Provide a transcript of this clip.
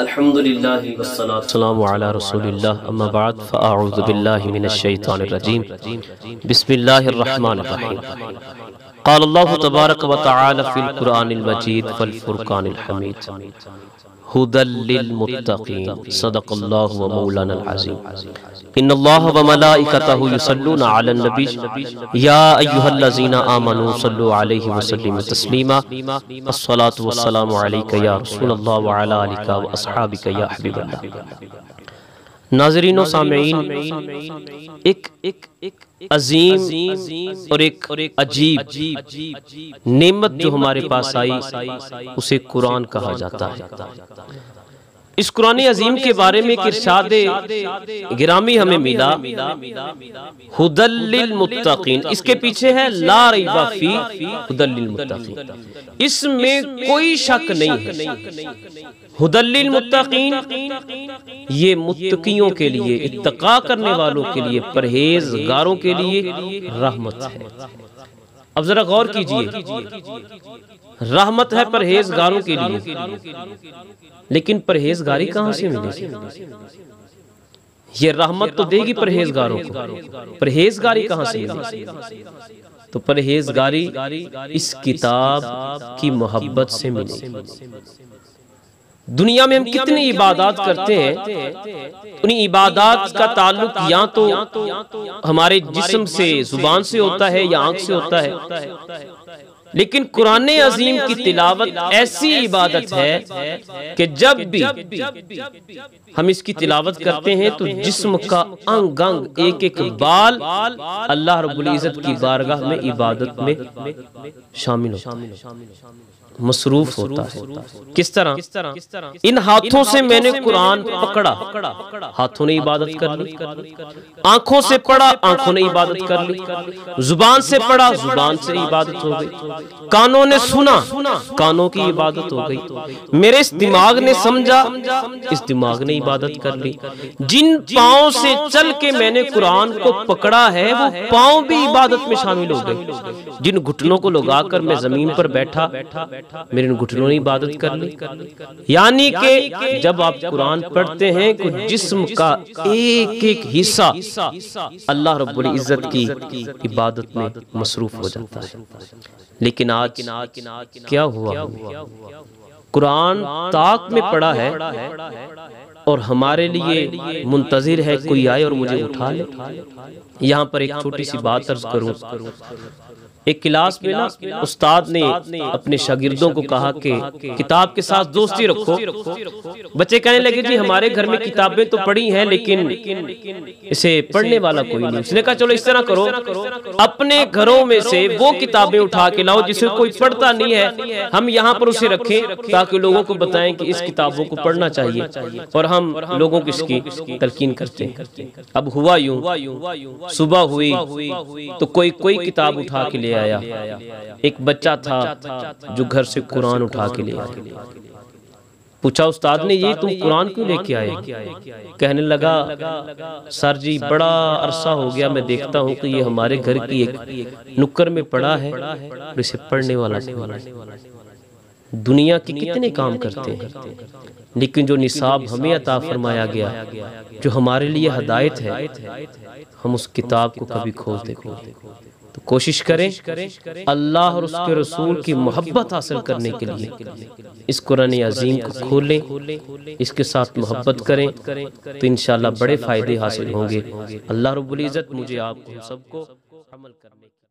الحمدللہ والصلاة والسلام علی رسول اللہ اما بعد فاعوذ باللہ من الشیطان الرجیم بسم اللہ الرحمن الرحیم قال اللہ تبارک و تعالی فی القرآن المجید والفرقان الحمید ہدی للمتقین صدق اللہ و مولانا العظیم ان اللہ و ملائکتہ یصلون علی النبی یا ایہا الذین آمنوا صلوا علیہ وسلم تسلیما الصلاة والسلام علیک یا رسول اللہ وعلی آلک و اصحابک یا حبیب اللہ۔ ناظرین و سامعین، ایک عظیم اور ایک عجیب نعمت جو ہمارے پاس آئی اسے قرآن کہا جاتا ہے۔ اس قرآن عظیم کے بارے میں ایک ارشاد گرامی ہمیں ملا، ہدی للمتقین، اس کے پیچھے ہے لا ریب فی ہدی للمتقین، اس میں کوئی شک نہیں ہے۔ ہدی للمتقین یہ متقیوں کے لیے، اتقاء کرنے والوں کے لیے، پرہیزگاروں کے لیے رحمت ہے۔ اب ذرا غور کیجئے، رحمت ہے پرہیزگاروں کے لیے، لیکن پرہیزگاری کہاں سے ملے؟ یہ رحمت تو دے گی پرہیزگاروں کو، پرہیزگاری کہاں سے ملے؟ تو پرہیزگاری اس کتاب کی محبت سے ملے۔ دنیا میں ہم کتنی عبادات کرتے ہیں، انہی عبادات کا تعلق یا تو ہمارے جسم سے، زبان سے ہوتا ہے یا آنکھ سے ہوتا ہے، لیکن قرآن عظیم کی تلاوت ایسی عبادت ہے کہ جب بھی ہم اس کی تلاوت کرتے ہیں تو جسم کا انگ انگ، ایک ایک بال اللہ رب العزت کی بارگاہ میں عبادت میں شامل ہوتا ہے، مصروف ہوتا ہے۔ کس طرح؟ ان ہاتھوں سے میں نے قرآن پکڑا، ہاتھوں نے عبادت کر لی، آنکھوں سے پڑھا، آنکھوں نے عبادت کر لی، زبان سے پڑھا، زبان سے عبادت ہو گئی، کانوں نے سنا، کانوں کی عبادت ہو گئی، میرے اس دماغ نے سمجھا، اس دماغ نے عبادت کر لی، جن پاؤں سے چل کے میں نے قرآن کو پکڑا ہے وہ پاؤں بھی عبادت میں شامل ہو گئے، جن گھٹنوں کو لگا کر میں زمین پر بیٹھا میرے ان گھٹنوں نے عبادت کر لی۔ یعنی کہ جب آپ قرآن پڑھتے ہیں کہ جسم کا ایک ایک حصہ اللہ رب العزت کی عبادت میں مصروف ہو جاتا ہے۔ لیکن آج کیا ہوا؟ قرآن طاق میں پڑا ہے اور ہمارے لیے منتظر ہے کوئی آئے اور مجھے اٹھا لے۔ یہاں پر ایک چھوٹی سی بات عرض کروں، ایک کلاس میں استاد نے اپنے شاگردوں کو کہا کہ کتاب کے ساتھ دوستی رکھو۔ بچے کہنے لگے جی ہمارے گھر میں کتابیں تو پڑھی ہیں لیکن اسے پڑھنے والا کوئی نہیں۔ اس نے کہا چلو اس طرح کرو، اپنے گھروں میں سے وہ کتابیں اٹھا کے لاؤ جسے کوئی پڑھتا نہیں ہے، ہم یہاں پر اسے رکھیں تاکہ لوگوں کو بتائیں کہ اس کتابوں کو پڑھنا چاہیے اور ہم لوگوں کو اس کی تلقین کرتے ہیں۔ اب ہوا یوں، صبح ہوئی تو کوئی کتاب اٹھا کے لے آیا۔ ایک بچہ تھا جو گھر سے قرآن اٹھا کے لے آیا۔ پوچھا استاد نے یہ تم قرآن کیوں لے کے آئے؟ کہنے لگا سر جی بڑا عرصہ ہو گیا میں دیکھتا ہوں کہ یہ ہمارے گھر کی ایک نکر میں پڑا ہے اور اسے پڑھنے والا نہیں۔ دنیا کی کتنے کام کرتے ہیں لیکن جو نصاب ہمیں عطا فرمایا گیا، جو ہمارے لیے ہدایت ہے، ہم اس کتاب کو کبھی کھولتے نہیں۔ تو کوشش کریں اللہ اور اس کے رسول کی محبت حاصل کرنے کے لیے اس قرآن عظیم کو کھولیں، اس کے ساتھ محبت کریں تو انشاءاللہ بڑے فائدے حاصل ہوں گے۔ اللہ رب العزت مجھے آپ کو سب کو عمل کرنے کی